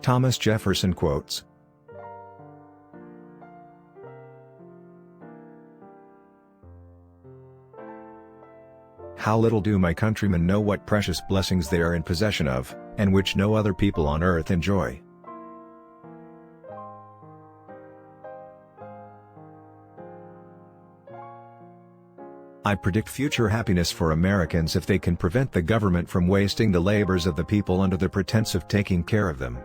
Thomas Jefferson quotes. How little do my countrymen know what precious blessings they are in possession of, and which no other people on earth enjoy. I predict future happiness for Americans if they can prevent the government from wasting the labors of the people under the pretense of taking care of them.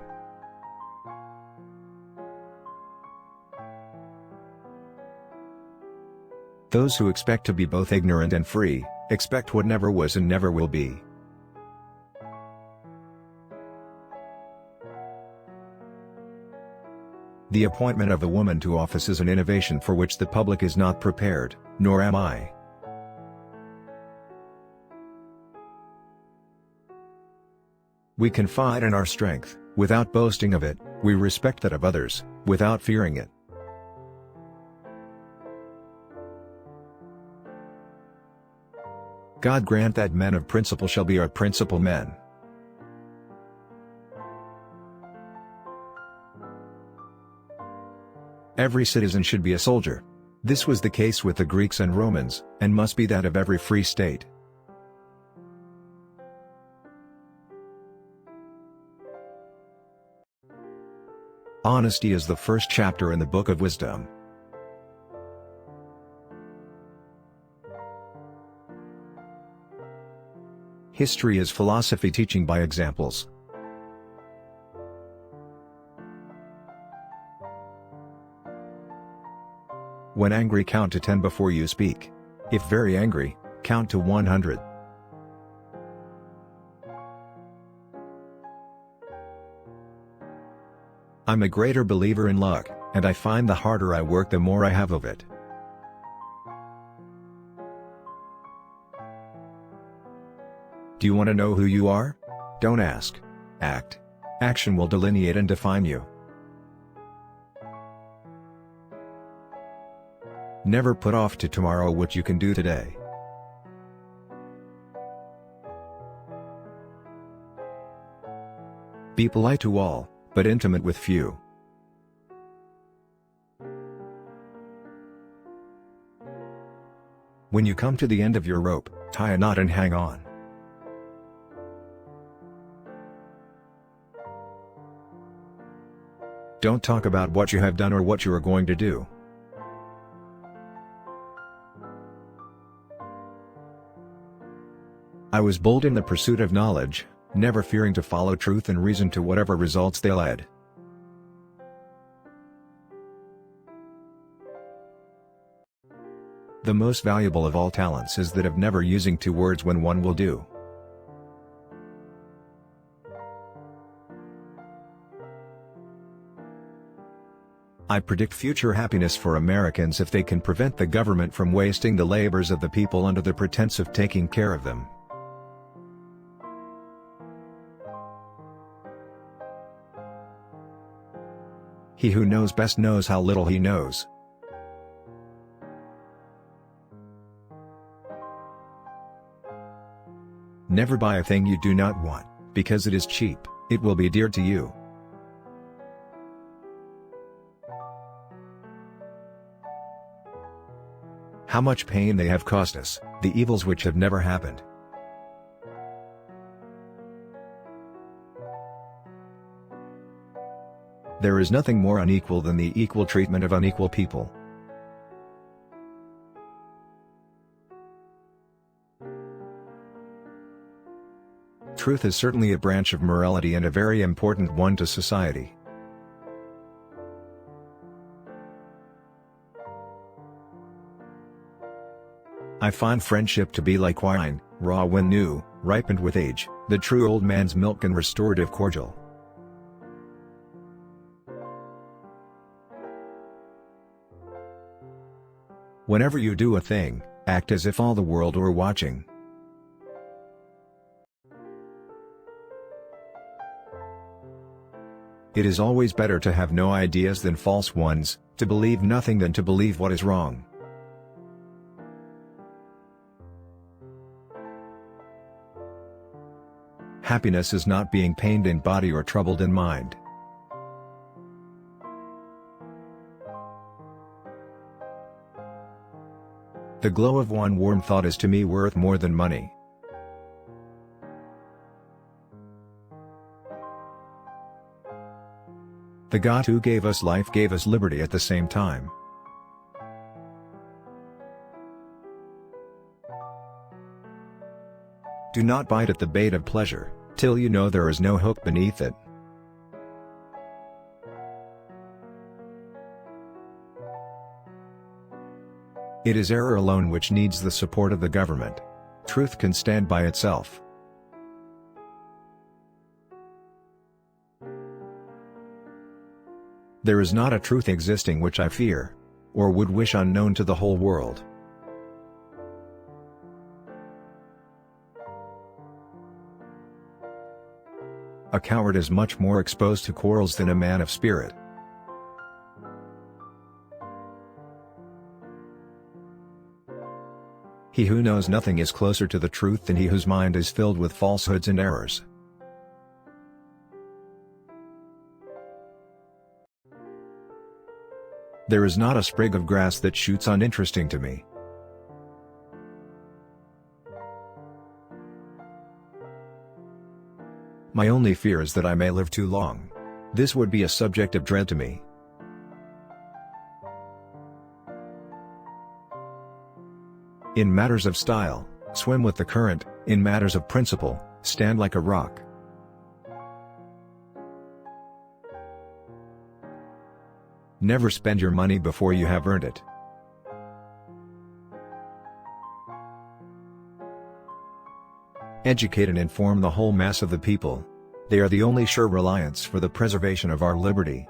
Those who expect to be both ignorant and free, expect what never was and never will be. The appointment of a woman to office is an innovation for which the public is not prepared, nor am I. We confide in our strength, without boasting of it, we respect that of others, without fearing it. God grant that men of principle shall be our principal men. Every citizen should be a soldier. This was the case with the Greeks and Romans, and must be that of every free state. Honesty is the first chapter in the Book of Wisdom. History is philosophy teaching by examples. When angry, count to 10 before you speak. If very angry, count to 100. I'm a greater believer in luck, and I find the harder I work the more I have of it. Do you want to know who you are? Don't ask. Act. Action will delineate and define you. Never put off to tomorrow what you can do today. Be polite to all, but intimate with few. When you come to the end of your rope, tie a knot and hang on. Don't talk about what you have done or what you are going to do. I was bold in the pursuit of knowledge, never fearing to follow truth and reason to whatever results they led. The most valuable of all talents is that of never using two words when one will do. I predict future happiness for Americans if they can prevent the government from wasting the labors of the people under the pretense of taking care of them. He who knows best knows how little he knows. Never buy a thing you do not want, because it is cheap, it will be dear to you. How much pain they have cost us, the evils which have never happened. There is nothing more unequal than the equal treatment of unequal people. Truth is certainly a branch of morality and a very important one to society. I find friendship to be like wine, raw when new, ripened with age, the true old man's milk and restorative cordial. Whenever you do a thing, act as if all the world were watching. It is always better to have no ideas than false ones, to believe nothing than to believe what is wrong. Happiness is not being pained in body or troubled in mind. The glow of one warm thought is to me worth more than money. The God who gave us life gave us liberty at the same time. Do not bite at the bait of pleasure, till you know there is no hook beneath it. It is error alone which needs the support of the government. Truth can stand by itself. There is not a truth existing which I fear, or would wish unknown to the whole world. A coward is much more exposed to quarrels than a man of spirit. He who knows nothing is closer to the truth than he whose mind is filled with falsehoods and errors. There is not a sprig of grass that shoots uninteresting to me. My only fear is that I may live too long. This would be a subject of dread to me. In matters of style, swim with the current; in matters of principle, stand like a rock. Never spend your money before you have earned it. Educate and inform the whole mass of the people. They are the only sure reliance for the preservation of our liberty.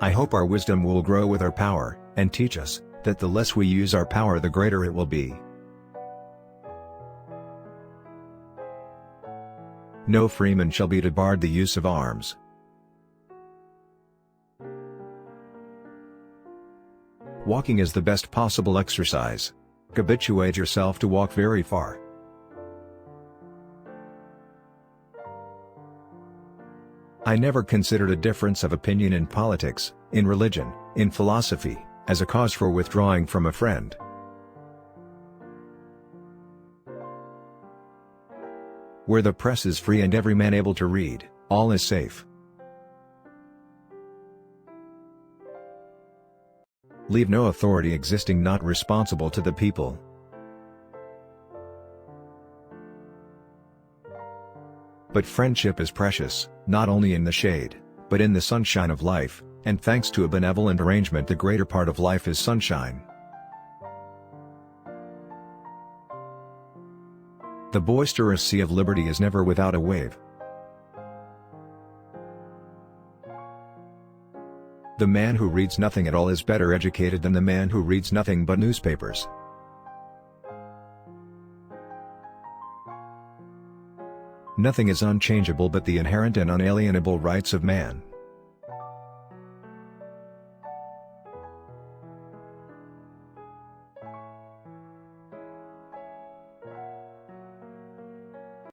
I hope our wisdom will grow with our power, and teach us, that the less we use our power the greater it will be. No freeman shall be debarred the use of arms. Walking is the best possible exercise. Habituate yourself to walk very far. I never considered a difference of opinion in politics, in religion, in philosophy, as a cause for withdrawing from a friend. Where the press is free and every man able to read, all is safe. Leave no authority existing not responsible to the people. But friendship is precious, not only in the shade, but in the sunshine of life, and thanks to a benevolent arrangement the greater part of life is sunshine. The boisterous sea of liberty is never without a wave. The man who reads nothing at all is better educated than the man who reads nothing but newspapers. Nothing is unchangeable but the inherent and unalienable rights of man.